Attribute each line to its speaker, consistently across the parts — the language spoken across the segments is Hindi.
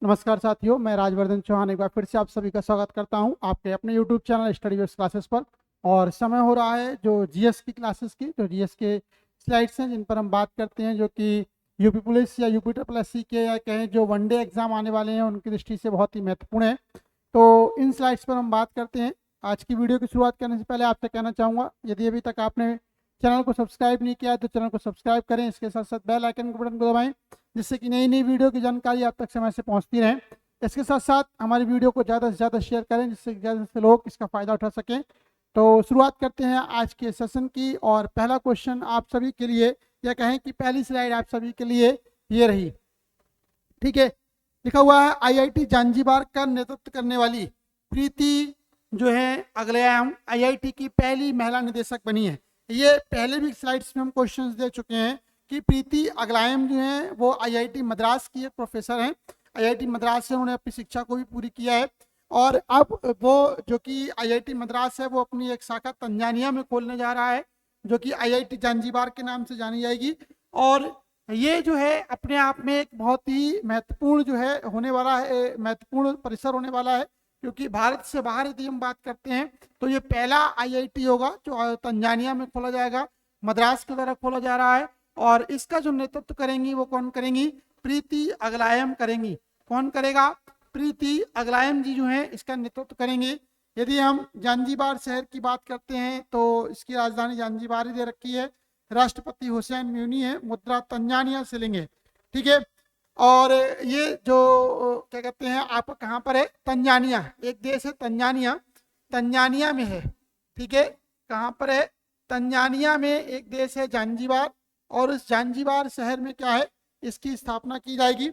Speaker 1: नमस्कार साथियों, मैं राजवर्धन चौहान एक बार फिर से आप सभी का स्वागत करता हूं आपके अपने YouTube channel study based classes पर। और समय हो रहा है जो जीएस की क्लासेस की, जो जीएस के स्लाइड्स हैं जिन पर हम बात करते हैं, जो कि यूपी पुलिस या यूपी ट्रिपल एससी के या कहें जो वनडे एग्जाम आने वाले हैं उनकी दृष्टि से बहुत ही महत्वपूर्ण है। तो इन स्लाइड्स पर हम बात करते हैं। आज की वीडियो की शुरुआत करने से पहले आपसे कहना चाहूँगा, यदि अभी तक आपने चैनल को सब्सक्राइब नहीं किया है तो चैनल को सब्सक्राइब करें, इसके साथ साथ बेल आइकन के बटन को दबाएं जिससे कि नई नई वीडियो की जानकारी आप तक समय से पहुंचती रहे। इसके साथ साथ हमारी वीडियो को ज़्यादा से ज़्यादा शेयर करें जिससे ज़्यादा से लोग इसका फ़ायदा उठा सकें। तो शुरुआत करते हैं आज के सेशन की, और पहला क्वेश्चन आप सभी के लिए, या कहें कि पहली स्लाइड आप सभी के लिए ये रही। ठीक है, लिखा हुआ है आईआईटी जांजीबार का नेतृत्व करने वाली प्रीति जो है अगलयाम आईआईटी की पहली महिला निदेशक बनी है। ये पहले भी स्लाइड्स में हम क्वेश्चंस दे चुके हैं कि प्रीति अगलायम जो है वो आईआईटी मद्रास की एक प्रोफेसर हैं। आईआईटी मद्रास से उन्होंने अपनी शिक्षा को भी पूरी किया है, और अब वो जो कि आईआईटी मद्रास है वो अपनी एक शाखा तंजानिया में खोलने जा रहा है जो कि आईआईटी जांजीबार के नाम से जानी जाएगी। और ये जो है अपने आप में एक बहुत ही महत्वपूर्ण जो है होने वाला है, महत्वपूर्ण परिसर होने वाला है, क्योंकि भारत से बाहर यदि हम बात करते हैं तो ये पहला आईआईटी होगा जो तंजानिया में खोला जाएगा, मद्रास की तरह खोला जा रहा है। और इसका जो नेतृत्व करेंगी वो कौन करेंगी? प्रीति अगलायम करेंगी। कौन करेगा? प्रीति अगलायम जी जो है इसका नेतृत्व करेंगे। यदि हम जांजीबार शहर की बात करते हैं तो इसकी राजधानी जांजीबार ही दे रखी है। राष्ट्रपति हुसैन म्यूनी है, मुद्रा तंजानिया से लेंगे। ठीक है, और ये जो क्या कहते हैं आप कहाँ पर है? तंजानिया, एक देश है तंजानिया, तंजानिया में है। ठीक है, कहाँ पर है? तंजानिया में एक देश है जांजीबार, और उस जांजीबार शहर में क्या है, इसकी स्थापना की जाएगी।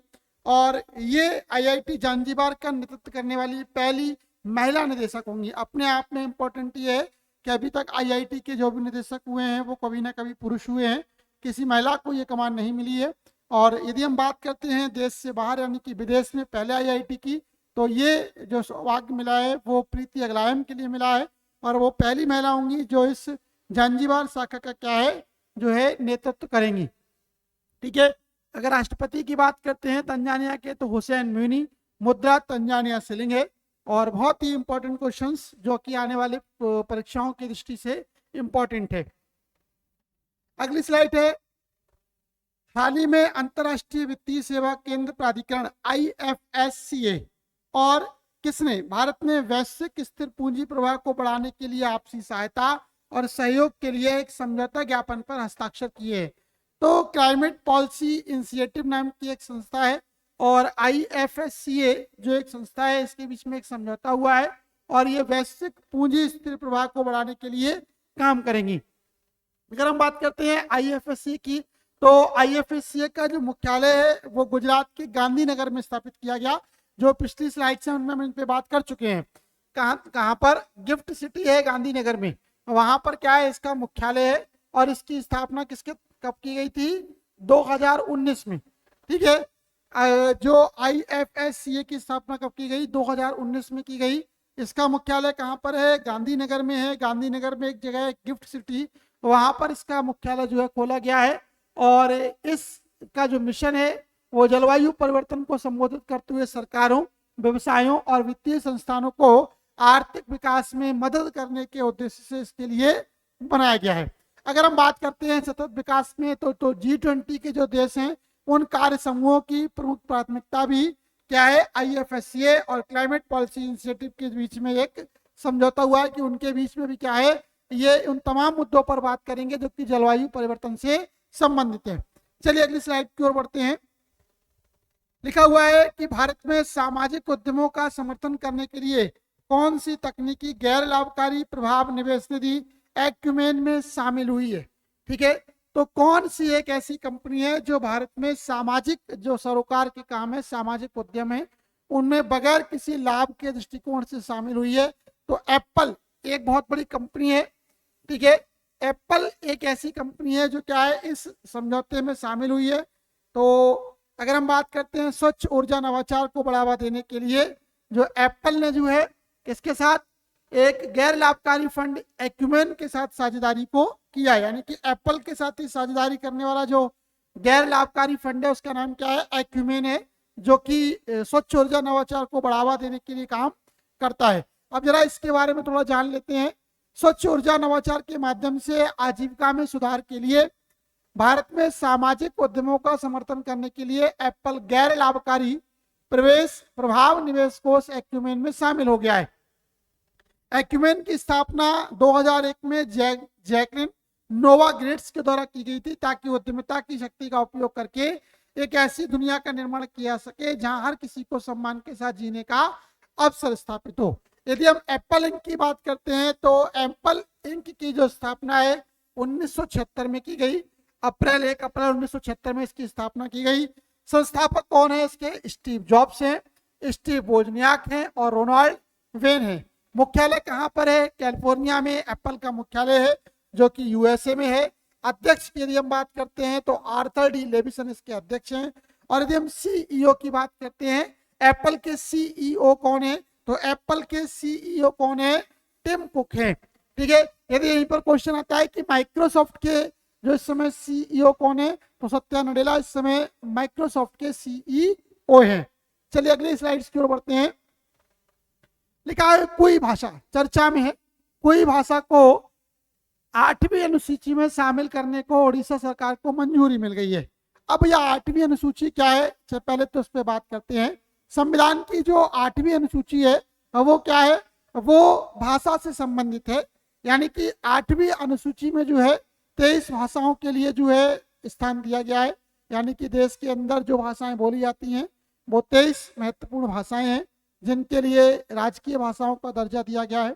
Speaker 1: और ये आईआईटी जांजीबार का नेतृत्व करने वाली पहली महिला निदेशक होंगी। अपने आप में इम्पोर्टेंट ये है कि अभी तक आईआईटी के जो भी निदेशक हुए हैं वो कभी ना कभी पुरुष हुए हैं, किसी महिला को ये कमान नहीं मिली है। और यदि हम बात करते हैं देश से बाहर यानी कि विदेश में पहले आईआईटी की, तो ये जो सौभाग्य मिला है वो प्रीति अगलायम के लिए मिला है, और वो पहली महिला होंगी जो इस जांजीबार शाखा का क्या है जो है नेतृत्व करेंगी। ठीक है, अगर राष्ट्रपति की बात करते हैं तंजानिया के तो हुसैन म्यूनी, मुद्रा तंजानिया से लेंगे। और बहुत ही इंपॉर्टेंट क्वेश्चंस जो कि आने वाले परीक्षाओं की दृष्टि से इंपॉर्टेंट है। अगली स्लाइड है, हाल ही में अंतर्राष्ट्रीय वित्तीय सेवा केंद्र प्राधिकरण IFSCA और किसने भारत में वैश्विक स्थिर पूंजी प्रवाह को बढ़ाने के लिए आपसी सहायता और सहयोग के लिए एक समझौता ज्ञापन पर हस्ताक्षर किए? तो क्लाइमेट पॉलिसी इनिशिएटिव नाम की एक संस्था है, और IFSCA जो एक संस्था है इसके बीच में एक समझौता हुआ है, और ये वैश्विक पूंजी स्थिर प्रवाह को बढ़ाने के लिए काम करेंगी। अगर हम बात करते हैं IFSCA की, तो IFSCA का जो मुख्यालय है वो गुजरात के गांधीनगर में स्थापित किया गया, जो पिछली स्लाइड से उनमें हम इन पे बात कर चुके हैं। कहाँ पर? गिफ्ट सिटी है गांधीनगर में, वहां पर क्या है इसका मुख्यालय है। और इसकी स्थापना किसके कब की गई थी? 2019 में। ठीक है, जो IFSCA की स्थापना कब की गई? 2019 में की गई। इसका मुख्यालय कहाँ पर है? गांधीनगर में है। गांधीनगर में एक जगह है गिफ्ट सिटी, वहां पर इसका मुख्यालय जो है खोला गया है। और इसका जो मिशन है वो जलवायु परिवर्तन को संबोधित करते हुए सरकारों, व्यवसायों और वित्तीय संस्थानों को आर्थिक विकास में मदद करने के उद्देश्य से इसके लिए बनाया गया है। अगर हम बात करते हैं सतत विकास में तो G20 के जो देश हैं उन कार्य समूहों की प्रमुख प्राथमिकता भी क्या है? IFSCA और क्लाइमेट पॉलिसी इनिशिएटिव के बीच में एक समझौता हुआ है कि उनके बीच में भी क्या है, ये उन तमाम मुद्दों पर बात करेंगे जो कि जलवायु परिवर्तन से संबंधित है। चलिए अगली स्लाइड की ओर बढ़ते हैं। लिखा हुआ है कि भारत में सामाजिक उद्यमों का समर्थन करने के लिए कौन सी तकनीकी गैर लाभकारी प्रभाव निवेश निधि एक्यूमेन में शामिल हुई है? ठीक है, तो कौन सी एक ऐसी कंपनी है जो भारत में सामाजिक जो सरोकार के काम है, सामाजिक उद्यम है, उनमें बगैर किसी लाभ के दृष्टिकोण से शामिल हुई है? तो एप्पल एक बहुत बड़ी कंपनी है। ठीक है, एप्पल एक ऐसी कंपनी है जो क्या है इस समझौते में शामिल हुई है। तो अगर हम बात करते हैं स्वच्छ ऊर्जा नवाचार को बढ़ावा देने के लिए, जो एप्पल ने जो है किसके साथ? एक गैर लाभकारी फंड एक्यूमेन के साथ साझेदारी को किया है, यानी कि एप्पल के साथ ही साझेदारी करने वाला जो गैर लाभकारी फंड है उसका नाम क्या है? एक्यूमेन है। जो कि स्वच्छ ऊर्जा नवाचार को बढ़ावा देने के लिए काम करता है। अब जरा इसके बारे में थोड़ा जान लेते हैं। स्वच्छ ऊर्जा नवाचार के माध्यम से आजीविका में सुधार के लिए भारत में सामाजिक उद्यमों का समर्थन करने के लिए एप्पल गैर लाभकारी प्रवेश प्रभाव निवेश कोष एक्यूमेन में शामिल हो गया है। एक्यूमेन की स्थापना 2001 में जैकलिन नोवा ग्रेड्स के द्वारा की गई थी, ताकि उद्यमिता की शक्ति का उपयोग करके एक ऐसी दुनिया का निर्माण किया सके जहां हर किसी को सम्मान के साथ जीने का अवसर स्थापित हो। यदि हम एप्पल इंक की बात करते हैं तो एप्पल इंक की जो स्थापना है 1976 में की गई। अप्रैल 1976 में इसकी स्थापना की गई। संस्थापक कौन है इसके? स्टीव जॉब्स हैं, स्टीव वोजनियाक हैं और रोनाल्ड वेन है। मुख्यालय कहाँ पर है? कैलिफोर्निया में एप्पल का मुख्यालय है, जो कि यूएसए में है। अध्यक्ष की यदि हम बात करते हैं तो आर्थर डी लेविसन इसके अध्यक्ष हैं। और यदि हम सीईओ की बात करते हैं, एप्पल के सीईओ कौन है? तो एप्पल के सीईओ कौन है? टिम कुक है। ठीक है। यदि यहीं पर क्वेश्चन आता है कि माइक्रोसॉफ्ट के जो इस समय सीईओ कौन है, तो सत्या नडेला इस समय माइक्रोसॉफ्ट के सीईओ हैं। चलिए अगले स्लाइड्स की ओर बढ़ते हैं। लिखा है कोई भाषा चर्चा में है। कोई भाषा को 8वीं अनुसूची में शामिल करने को उड़ीसा सरकार को मंजूरी मिल गई है। अब यह 8वीं अनुसूची क्या है, पहले तो उस पर बात करते हैं। संविधान की जो 8वीं अनुसूची है वो क्या है? वो भाषा से संबंधित है। यानी कि 8वीं अनुसूची में जो है 23 भाषाओं के लिए जो है स्थान दिया गया है। यानी कि देश के अंदर जो भाषाएं बोली जाती हैं वो 23 महत्वपूर्ण भाषाएं हैं, जिनके लिए राजकीय भाषाओं का दर्जा दिया गया है।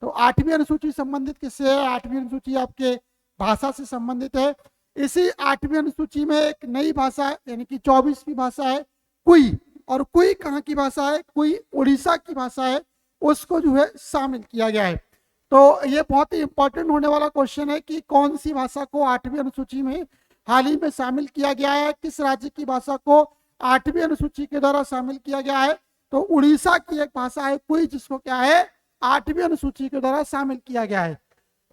Speaker 1: तो 8वीं अनुसूची संबंधित किससे है? 8वीं अनुसूची आपके भाषा से संबंधित है। इसी 8वीं अनुसूची में एक नई भाषा यानी कि 24वीं भाषा है कुई। और कुई कहाँ की भाषा है? कुई उड़ीसा की भाषा है, उसको जो है शामिल किया गया है। तो ये बहुत ही इंपॉर्टेंट होने वाला क्वेश्चन है कि कौन सी भाषा को 8वीं अनुसूची में हाल ही में शामिल किया गया है, किस राज्य की भाषा को 8वीं अनुसूची के द्वारा शामिल किया गया है। तो उड़ीसा की एक भाषा है कुई, जिसको क्या है 8वीं अनुसूची के द्वारा शामिल किया गया है।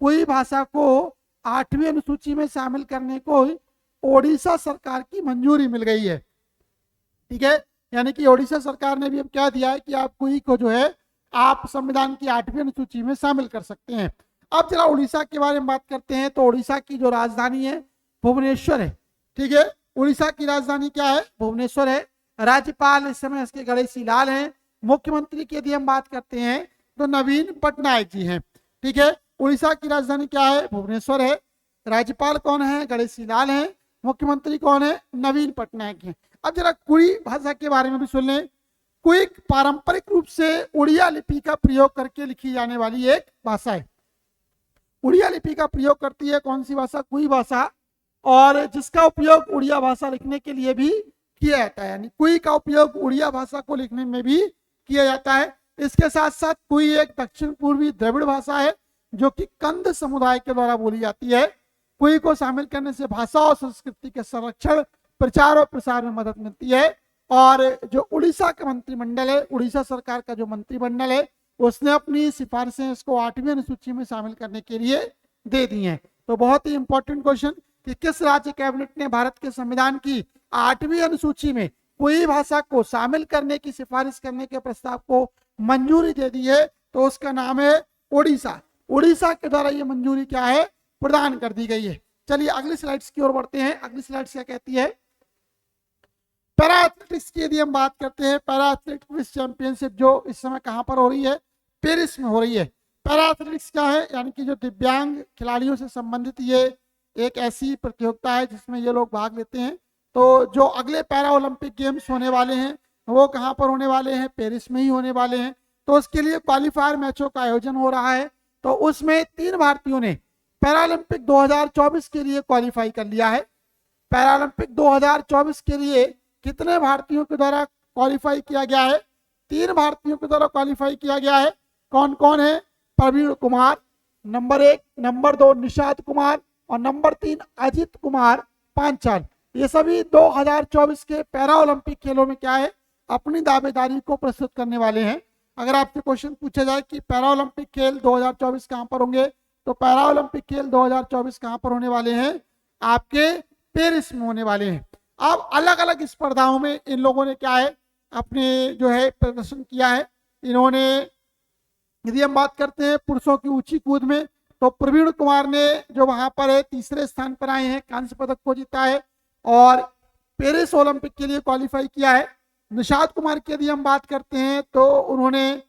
Speaker 1: कोई भाषा को 8वीं अनुसूची में शामिल करने को ओडिशा सरकार की मंजूरी मिल गई है। ठीक है। यानी कि ओडिशा सरकार ने भी अब क्या दिया है कि आप कोई को जो है आप संविधान की 8वीं अनुसूची में शामिल कर सकते हैं। अब जरा उड़ीसा के बारे में बात करते हैं। तो उड़ीसा की जो राजधानी है भुवनेश्वर है। ठीक है। उड़ीसा की राजधानी क्या है? भुवनेश्वर है। राज्यपाल इस समय इसके गणेशी लाल हैं। मुख्यमंत्री की यदि हम बात करते हैं तो नवीन पटनायक जी हैं। ठीक है। उड़ीसा की राजधानी क्या है? भुवनेश्वर है। राज्यपाल कौन है? गणेशी लाल हैं। मुख्यमंत्री कौन है? नवीन पटनायक हैं। अब जरा कुई भाषा के बारे में भी सुन लें। कुई पारंपरिक रूप से उड़िया लिपि का प्रयोग करके लिखी जाने वाली एक भाषा है। उड़िया लिपि का प्रयोग करती है कौन सी भाषा? कुई भाषा। और जिसका उपयोग उड़िया भाषा लिखने के लिए भी किया जाता है। यानी कुई का उपयोग उड़िया भाषा को लिखने में भी किया जाता है। इसके साथ साथ कुई एक दक्षिण पूर्वी द्रविड़ भाषा है जो कि कंद समुदाय के द्वारा बोली जाती है। कुई को शामिल करने से भाषा और संस्कृति के संरक्षण, प्रचार और प्रसार में मदद मिलती है। और जो उड़ीसा का मंत्रिमंडल है, उड़ीसा सरकार का जो मंत्रिमंडल है, उसने अपनी सिफारिशें इसको 8वीं अनुसूची में शामिल करने के लिए दे दी हैं। तो बहुत ही इंपॉर्टेंट क्वेश्चन कि किस राज्य कैबिनेट ने भारत के संविधान की 8वीं अनुसूची में कोई भाषा को शामिल करने की सिफारिश करने के प्रस्ताव को मंजूरी दे दी है? तो उसका नाम है उड़ीसा। उड़ीसा के द्वारा ये मंजूरी क्या है? प्रदान कर दी गई है। चलिए अगली स्लाइड्स की ओर बढ़ते हैं। अगली स्लाइड्स क्या कहती है? पैरा एथलेटिक्स की यदि हम बात करते हैं, पैरा एथलेटिक्स चैंपियनशिप जो इस समय कहां पर हो रही है? पेरिस में हो रही है। पैरा एथलेटिक्स क्या है? यानी कि जो दिव्यांग खिलाड़ियों से संबंधित ये एक ऐसी प्रतियोगिता है जिसमें ये लोग भाग लेते हैं। तो जो अगले पैरा ओलंपिक गेम्स होने वाले हैं वो कहां पर होने वाले हैं? पेरिस में ही होने वाले हैं। तो उसके लिए क्वालिफायर मैचों का आयोजन हो रहा है। तो उसमें 3 भारतीयों ने पैरालंपिक 2024 के लिए क्वालिफाई कर लिया है। पैरालंपिक 2024 के लिए कितने भारतीयों के द्वारा क्वालिफाई किया गया है? 3 भारतीयों के द्वारा क्वालिफाई किया गया है। कौन कौन है? प्रवीण कुमार नंबर 1, नंबर 2 निषाद कुमार और नंबर 3 अजित कुमार पांचाल। ये सभी 2024 के पैरा ओलंपिक खेलों में क्या है? अपनी दावेदारी को प्रस्तुत करने वाले हैं। अगर आपसे क्वेश्चन पूछा जाए कि पैरा ओलंपिक खेल 2024 कहां पर होंगे, तो पैरा ओलंपिक खेल 2024 कहां पर होने वाले हैं? आपके पेरिस में होने वाले हैं। अब अलग अलग स्पर्धाओं में इन लोगों ने क्या है अपने जो है प्रदर्शन किया है। इन्होंने, यदि हम बात करते हैं पुरुषों की ऊंची कूद में, तो प्रवीण कुमार ने जो वहां पर है तीसरे स्थान पर आए हैं, कांस्य पदक को जीता है और पेरिस ओलंपिक के लिए क्वालिफाई किया है। निषाद कुमार की यदि हम बात करते हैं तो उन्होंने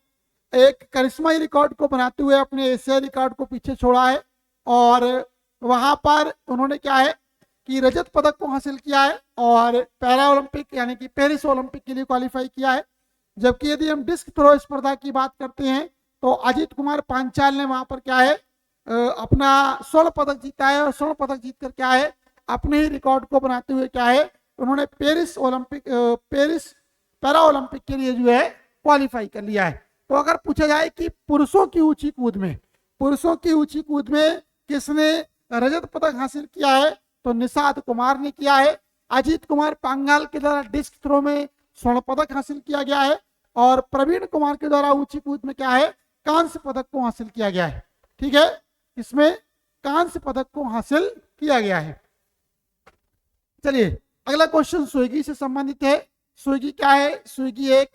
Speaker 1: एक करिश्माई रिकॉर्ड को बनाते हुए अपने एशियाई रिकॉर्ड को पीछे छोड़ा है और वहां पर उन्होंने क्या है कि रजत पदक को हासिल किया है और पैरा ओलंपिक यानी कि पेरिस ओलंपिक के लिए क्वालिफाई किया है। जबकि यदि हम डिस्क थ्रो स्पर्धा की बात करते हैं तो अजीत कुमार पांचाल ने वहां पर क्या है अपना स्वर्ण पदक जीता है और स्वर्ण पदक जीतकर क्या है अपने ही रिकॉर्ड को बनाते हुए क्या है उन्होंने पेरिस पैरा ओलंपिक के लिए जो है क्वालिफाई कर लिया है। तो अगर पूछा जाए कि पुरुषों की ऊंची कूद में किसने रजत पदक हासिल किया है, तो निषाद कुमार ने किया है। अजीत कुमार पांगाल के द्वारा डिस्क थ्रो में स्वर्ण पदक हासिल किया गया है और प्रवीण कुमार के द्वारा ऊंची कूद में क्या है कांस्य पदक को हासिल किया गया है। ठीक है, इसमें कांस्य पदक को हासिल किया गया है। चलिए अगला क्वेश्चन स्विगी से संबंधित है। स्विगी क्या है? स्विगी एक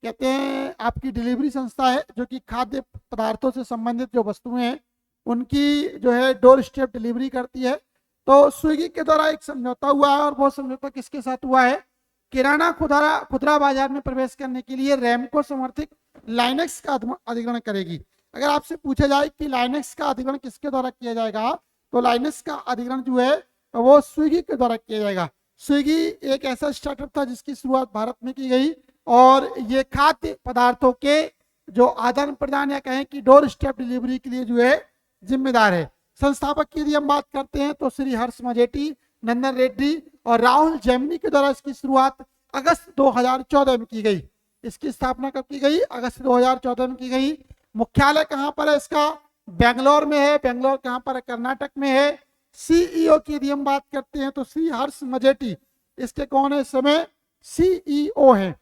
Speaker 1: कहते हैं आपकी डिलीवरी संस्था है जो कि खाद्य पदार्थों से संबंधित जो वस्तुएं हैं उनकी जो है डोर स्टेप डिलीवरी करती है। तो स्विगी के द्वारा एक समझौता हुआ है और वो समझौता किसके साथ हुआ है? किराना खुदरा बाजार में प्रवेश करने के लिए रैमको समर्थित लाइनेक्स का अधिग्रहण करेगी। अगर आपसे पूछा जाए कि लाइनेक्स का अधिग्रहण किसके द्वारा किया जाएगा, तो लाइनेक्स का अधिग्रहण जो है वो स्विगी के द्वारा किया जाएगा। स्विगी एक ऐसा स्टार्टअप था जिसकी शुरुआत भारत में की गई और ये खाद्य पदार्थों के जो आदान प्रदान या कहें कि डोर स्टेप डिलीवरी के लिए जो है जिम्मेदार है। संस्थापक की यदि हम बात करते हैं तो श्री हर्ष मजेटी, नंदन रेड्डी और राहुल जैमिनी के द्वारा इसकी शुरुआत अगस्त 2014 में की गई। इसकी स्थापना कब की गई? अगस्त 2014 में की गई। मुख्यालय कहां पर है इसका? बेंगलोर में है। बेंगलोर कहां पर है? कर्नाटक में है। सीईओ की यदि हम बात करते हैं तो श्री हर्ष मजेटी इसके कौन है इस समय? सीईओ है।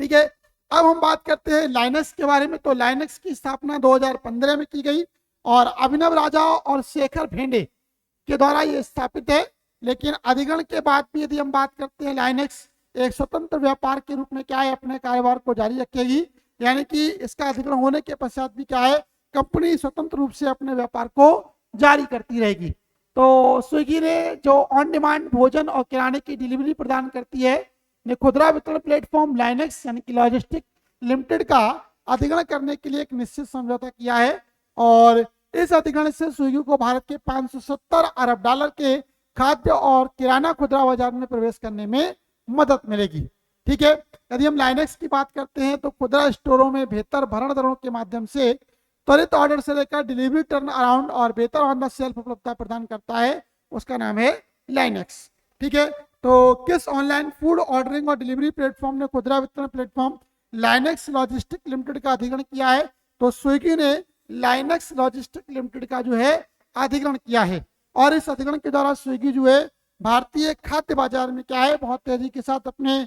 Speaker 1: ठीक है, अब हम बात करते हैं लाइनेक्स के बारे में। तो लाइनेक्स की स्थापना 2015 में की गई और अभिनव राजा और शेखर भेंडे के द्वारा यह स्थापित है। लेकिन अधिग्रहण के बाद भी यदि हम बात करते हैं लाइनेक्स एक स्वतंत्र व्यापार के रूप में क्या है अपने कारोबार को जारी रखेगी। यानी कि इसका अधिग्रहण होने के पश्चात भी क्या है कंपनी स्वतंत्र रूप से अपने व्यापार को जारी करती रहेगी। तो स्विगी ने जो ऑन डिमांड भोजन और किराने की डिलीवरी प्रदान करती है ने खुदरा वितरण प्लेटफॉर्म लाइनेक्स यानी कि लॉजिस्टिक लिमिटेड का अधिग्रहण करने के लिए एक निश्चित समझौता किया है और इस अधिग्रहण से स्विगी को भारत के 570 अरब डॉलर के खाद्य और किराना खुदरा बाजार में प्रवेश करने में मदद मिलेगी। ठीक है, यदि हम लाइनेक्स की बात करते हैं तो खुदरा स्टोरों में बेहतर भरण दरों के माध्यम से त्वरित ऑर्डर से लेकर डिलीवरी टर्न अराउंड और बेहतर ऑन द शेल्फ उपलब्धता प्रदान करता है, उसका नाम है लाइनेक्स। ठीक है, तो किस ऑनलाइन फूड ऑर्डरिंग और डिलीवरी प्लेटफॉर्म ने खुदरा वितरण प्लेटफॉर्म लाइनेक्स लॉजिस्टिक लिमिटेड का अधिग्रहण किया है? तो स्विगी ने लाइनेक्स लॉजिस्टिक लिमिटेड का जो है अधिग्रहण किया है और इस अधिग्रहण के द्वारा स्विगी जो है भारतीय खाद्य बाजार में क्या है बहुत तेजी के साथ अपने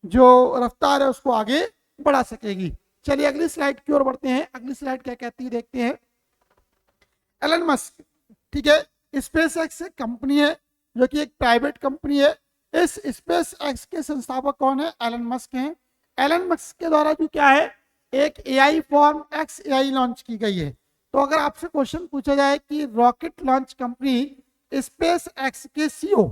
Speaker 1: जो रफ्तार है उसको आगे बढ़ा सकेगी। चलिए अगली स्लाइड की ओर बढ़ते हैं। अगली स्लाइड क्या कहती है देखते हैं। एलन मस्क, ठीक है, स्पेस एक्स एक कंपनी है जो कि एक प्राइवेट कंपनी है। इस स्पेस एक्स के संस्थापक कौन है? एलन मस्क हैं। एलन मस्क के द्वारा जो क्या है एक AI form x AI launch की गई है। तो अगर आपसे क्वेश्चन पूछा जाए कि rocket launch company space x के सीईओ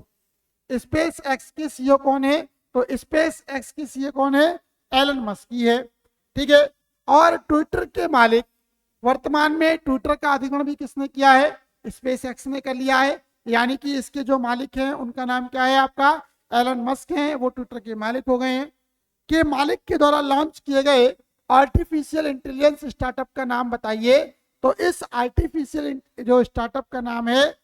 Speaker 1: कौन है, तो स्पेस एक्स के सीईओ कौन है? एलन मस्क ही है। ठीक है, और ट्विटर के मालिक वर्तमान में ट्विटर का अधिग्रहण भी किसने किया है? स्पेस एक्स ने कर लिया है। यानी कि इसके जो मालिक हैं उनका नाम क्या है? आपका एलन मस्क हैं, वो ट्विटर के मालिक हो गए हैं। के मालिक के द्वारा लॉन्च किए गए आर्टिफिशियल इंटेलिजेंस स्टार्टअप का नाम बताइए। तो इस आर्टिफिशियल जो स्टार्टअप का नाम है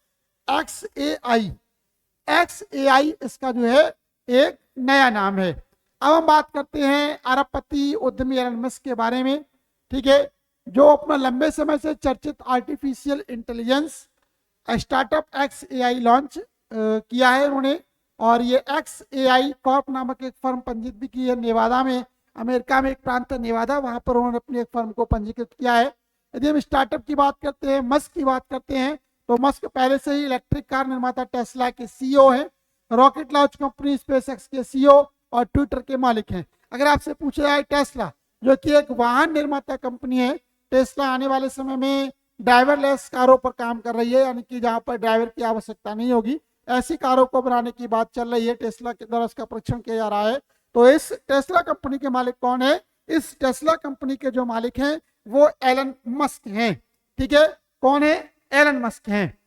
Speaker 1: XAI इसका जो है एक नया नाम है। अब हम बात करते हैं अरबपति उद्यमी एलन मस्क के बारे में। ठीक है, जो अपना लंबे समय से चर्चित artificial intelligence startup XAI launch किया है उन्होंने और ये XAI कॉर्प नामक एक फर्म पंजीकृत भी की है नेवादा में, अमेरिका में एक प्रांत है नेवादा, वहां पर उन्होंने अपनी एक फर्म को पंजीकृत किया है। यदि हम स्टार्टअप की बात करते हैं, मस्क की बात करते हैं, तो मस्क पहले से ही इलेक्ट्रिक कार निर्माता टेस्ला के सीईओ हैं। रॉकेट लॉन्च कंपनी स्पेसएक्स के सीईओ और ट्विटर के मालिक हैं। अगर आपसे पूछा जाए टेस्ला, जो कि एक वाहन निर्माता कंपनी है, टेस्ला आने वाले समय में ड्राइवरलेस कारों पर काम कर रही है, यानी कि जहां पर ड्राइवर की आवश्यकता नहीं होगी, ऐसी कारों को बनाने की बात चल रही है। टेस्ला के द्वारा इसका परीक्षण किया जा रहा है। तो इस टेस्ला कंपनी के मालिक कौन है? इस टेस्ला कंपनी के जो मालिक हैं वो एलन मस्क हैं। ठीक है, कौन है? एलन मस्क हैं।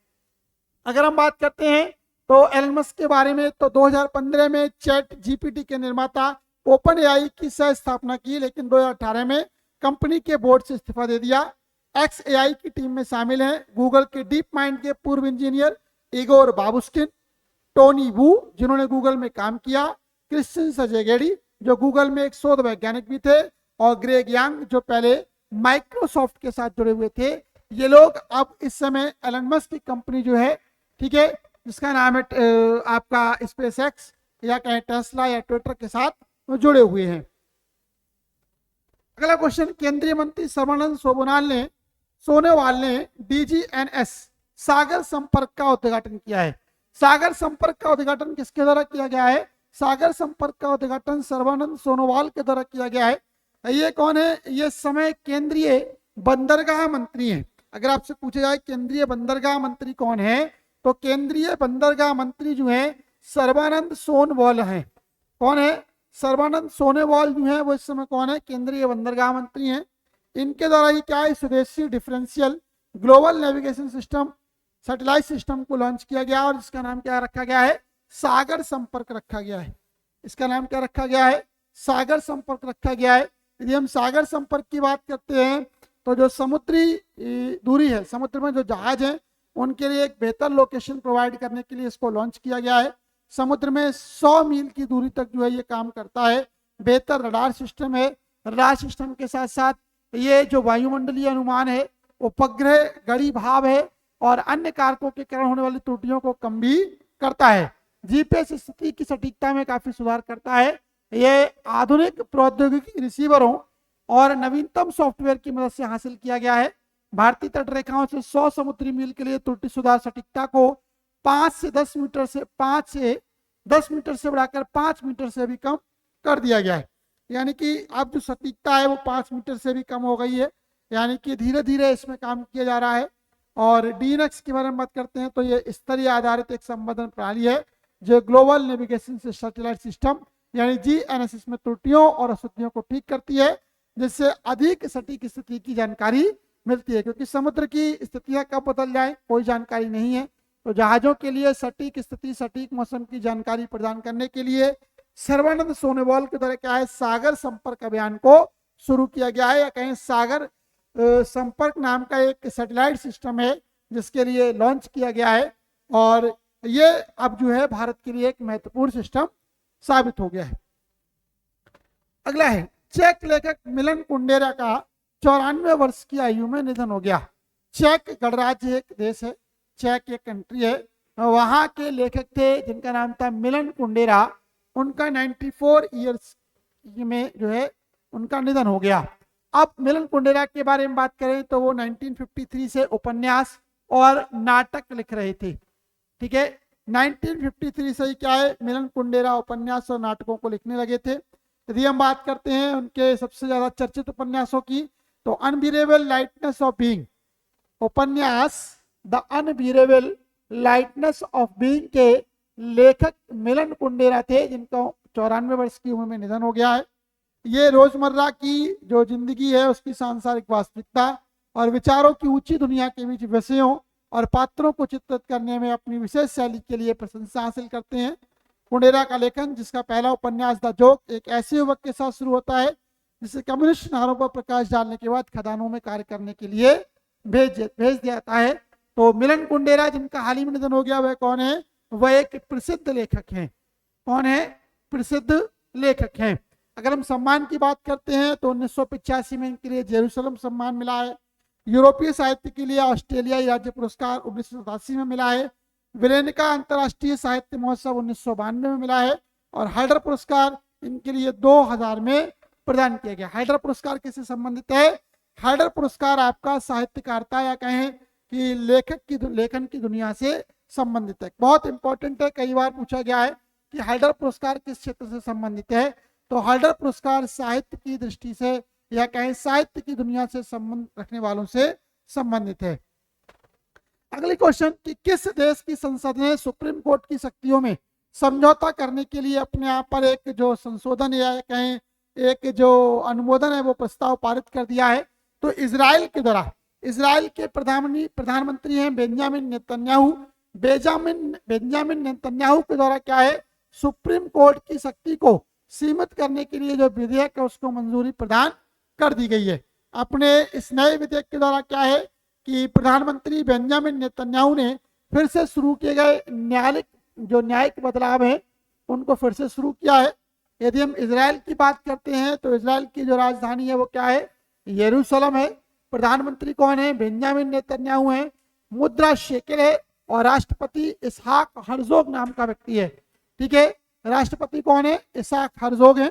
Speaker 1: अगर हम बात करते हैं तो एलन मस्क के बारे में, तो 2015 में चैट जीपीटी के निर्माता ओपन एआई की सह स्थापना की, लेकिन 2018 में कंपनी के बोर्ड से इस्तीफा दे दिया। एक्स एआई की टीम में शामिल हैं गूगल के डीप माइंड के पूर्व इंजीनियर इगोर बाबुश्किन, टोनी वू जिन्होंने गूगल में काम किया, क्रिश्चियन सजेगेडी जो गूगल में एक शोध वैज्ञानिक भी थे, और ग्रेग यांग जो पहले माइक्रोसॉफ्ट के साथ जुड़े हुए थे। ये लोग अब इस समय एलन मस्क की कंपनी जो है, ठीक है, जिसका नाम है आपका स्पेसएक्स या कहें टेस्ला या ट्विटर के साथ जुड़े हुए हैं। अगला क्वेश्चन, केंद्रीय मंत्री सर्बानंद सोनोवाल ने डीजीएनएस सागर संपर्क का उद्घाटन किया है। सागर संपर्क का उद्घाटन किसके द्वारा किया गया है? सागर संपर्क का उद्घाटन सर्बानंद सोनोवाल के द्वारा किया गया है। ये कौन है? ये समय केंद्रीय बंदरगाह मंत्री हैं। अगर आपसे पूछा जाए केंद्रीय बंदरगाह मंत्री कौन है, तो केंद्रीय बंदरगाह मंत्री जो है सर्बानंद सोनोवाल हैं। कौन है? सर्बानंद सोनोवाल जो है वो इस समय कौन है? केंद्रीय बंदरगाह मंत्री हैं। इनके द्वारा ही क्या है, स्वदेशी differential global navigation system satellite system को लॉन्च किया गया, और इसका नाम क्या रखा गया है? सागर संपर्क रखा गया है। इसका नाम क्या रखा गया है? सागर संपर्क रखा गया है। यदि हम सागर संपर्क की बात करते हैं तो जो समुद्री दूरी है, समुद्र में जो जहाज हैं उनके लिए एक बेहतर लोकेशन प्रोवाइड करने के लिए इसको लॉन्च किया गया है। समुद्र में 100 मील की दूरी तक जो है ये काम करता है। बेहतर रडार सिस्टम है। रडार सिस्टम के साथ साथ ये जो वायुमंडलीय अनुमान है, उपग्रह गड़ी भाव है और अन्य कारकों के कारण होने वाली त्रुटियों को कम भी करता है। जीपीएस स्थिति की सटीकता में काफी सुधार करता है। ये आधुनिक प्रौद्योगिकी रिसीवरों और नवीनतम सॉफ्टवेयर की मदद से हासिल किया गया है। भारतीय तट रेखाओं से 100 समुद्री मील के लिए त्रुटि सुधार सटीकता को 5 से 10 मीटर से बढ़ाकर 5 मीटर से भी कम कर दिया गया है। यानी कि अब जो सटीकता है वो 5 मीटर से भी कम हो गई है। यानी कि धीरे धीरे इसमें काम किया जा रहा है। और डीएनएक्स के बारे में बात करते हैं तो ये स्तरीय आधारित एक संवेदन प्रणाली है जो ग्लोबल नेविगेशन से सैटेलाइट सिस्टम यानी जीएनएसएस में त्रुटियों और अशुद्धियों को ठीक करती है, जिससे अधिक सटीक स्थिति की जानकारी मिलती है। क्योंकि समुद्र की स्थितियां कब बदल जाए कोई जानकारी नहीं है, तो जहाजों के लिए सटीक स्थिति, सटीक मौसम की जानकारी प्रदान करने के लिए सर्बानंद सोनोवाल के द्वारा क्या है, सागर संपर्क अभियान को शुरू किया गया है, या कहें सागर संपर्क नाम का एक सैटेलाइट सिस्टम है जिसके लिए लॉन्च किया गया है। और ये अब जो है भारत के लिए एक महत्वपूर्ण सिस्टम साबित हो गया है। अगला है, चेक लेखक मिलन कुंडेरा का 94 वर्ष की आयु में निधन हो गया। चेक गणराज्य एक देश है, चेक एक कंट्री है, वहां के लेखक थे जिनका नाम था मिलन कुंडेरा। उनका 94 ईयर्स में जो है उनका निधन हो गया। अब मिलन कुंडेरा के बारे में बात करें तो वो 1953 से उपन्यास और नाटक लिख रहे थे। ठीक है, 1953 से ही क्या है, मिलन कुंडेरा उपन्यास और नाटकों को लिखने लगे थे। यदि हम बात करते हैं उनके सबसे ज्यादा चर्चित उपन्यासों की, तो अनबिरेबल लाइटनेस ऑफ बीइंग उपन्यास द अनबिरेबल लाइटनेस ऑफ बीइंग के लेखक मिलन कुंडेरा थे, जिनका 94 वर्ष की उम्र में निधन हो गया है। ये रोजमर्रा की जो जिंदगी है उसकी सांसारिक वास्तविकता और विचारों की ऊंची दुनिया के बीच विषयों और पात्रों को चित्रित करने में अपनी विशेष शैली के लिए प्रशंसा हासिल करते हैं। कुंडेरा का लेखन, जिसका पहला उपन्यास द जोक एक ऐसे युवक के साथ शुरू होता है जिसे कम्युनिस्ट नारों पर प्रकाश डालने के बाद खदानों में कार्य करने के लिए भेज दिया जाता है। तो मिलन कुंडेरा जिनका हाल ही में निधन हो गया, वह कौन है? वह एक प्रसिद्ध लेखक हैं। कौन है? प्रसिद्ध लेखक हैं। अगर हम सम्मान की बात करते हैं तो 1985 में इनके लिए जेरूसलम सम्मान मिला है। यूरोपीय साहित्य के लिए ऑस्ट्रेलियाई राज्य पुरस्कार 1987 में मिला है। विलेनिका अंतर्राष्ट्रीय साहित्य महोत्सव 1992 में मिला है। और हाइडर पुरस्कार इनके लिए 2000 में प्रदान किया गया। हाइडर पुरस्कार किससे संबंधित है? हाइडर पुरस्कार आपका साहित्यकारिता या कहें कि लेखन की दुनिया से संबंधित है। बहुत इंपॉर्टेंट है, कई बार पूछा गया है कि हल्डर पुरस्कार किस क्षेत्र से संबंधित है। तो हल्डर पुरस्कार साहित्य की दृष्टि से या कहें साहित्य की दुनिया से संबंध रखने वालों से संबंधित है। अगली क्वेश्चन कि किस देश की संसद ने सुप्रीम कोर्ट की शक्तियों में समझौता करने के लिए अपने आप पर एक जो संशोधन या कहें एक जो अनुमोदन है वो प्रस्ताव पारित कर दिया है। तो इजराइल के द्वारा, इजराइल के प्रधानमंत्री हैं बेंजामिन नेतन्याहू। बेंजामिन नेतन्याहू के द्वारा क्या है, सुप्रीम कोर्ट की शक्ति को सीमित करने के लिए जो विधेयक है उसको मंजूरी प्रदान कर दी गई है। अपने इस नए विधेयक के द्वारा क्या है कि प्रधानमंत्री बेंजामिन नेतन्याहू ने फिर से शुरू किए गए न्यायिक बदलाव है उनको फिर से शुरू किया है। यदि हम इजराइल की बात करते हैं तो इजराइल की जो राजधानी है वो क्या है, यरूशलेम है। प्रधानमंत्री कौन है, बेंजामिन नेतन्याहू है। मुद्रा शेकेल है और राष्ट्रपति इसहाक हर्जोग नाम का व्यक्ति है। ठीक है, राष्ट्रपति कौन है, इसहाक हर्जोग है।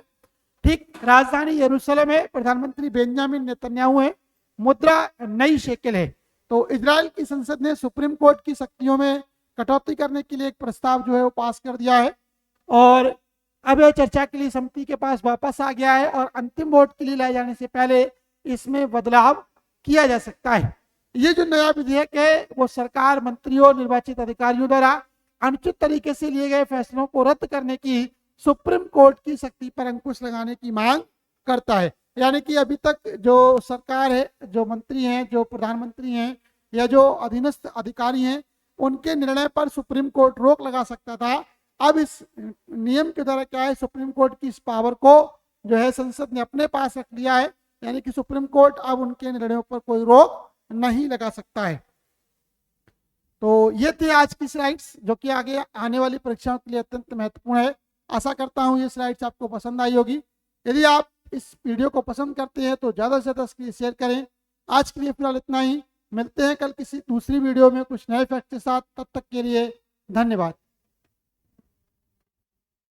Speaker 1: ठीक, राजधानी यरूशलेम है, प्रधानमंत्री बेंजामिन नेतन्याहू है, मुद्रा नई शेकेल है। तो इजराइल की संसद ने सुप्रीम कोर्ट की शक्तियों में कटौती करने के लिए एक प्रस्ताव जो है वो पास कर दिया है और अब यह चर्चा के लिए समिति के पास वापस आ गया है और अंतिम वोट के लिए लाए जाने से पहले इसमें बदलाव किया जा सकता है। ये जो नया विधेयक है वो सरकार, मंत्रियों, निर्वाचित अधिकारियों द्वारा अनुचित तरीके से लिए गए फैसलों को रद्द करने की सुप्रीम कोर्ट की शक्ति पर अंकुश लगाने की मांग करता है। यानी कि अभी तक जो सरकार है, जो मंत्री हैं, जो प्रधानमंत्री हैं या जो अधीनस्थ अधिकारी हैं, उनके निर्णय पर सुप्रीम कोर्ट रोक लगा सकता था। अब इस नियम के द्वारा क्या है, सुप्रीम कोर्ट की इस पावर को जो है संसद ने अपने पास रख लिया है। यानी कि सुप्रीम कोर्ट अब उनके निर्णयों पर कोई रोक नहीं लगा सकता है। तो ये थे आज की स्लाइड्स जो कि आगे आने वाली परीक्षाओं के लिए अत्यंत महत्वपूर्ण है। आशा करता हूँ ये स्लाइड्स आपको पसंद आई होगी। यदि आप इस वीडियो को पसंद करते हैं तो ज़्यादा से ज़्यादा इसके लिए शेयर करें। आज के लिए फिलहाल इतना ही, मिलते हैं कल किसी दूसरी वीडियो में कुछ नए फैक्ट के साथ। तब तक के लिए धन्यवाद।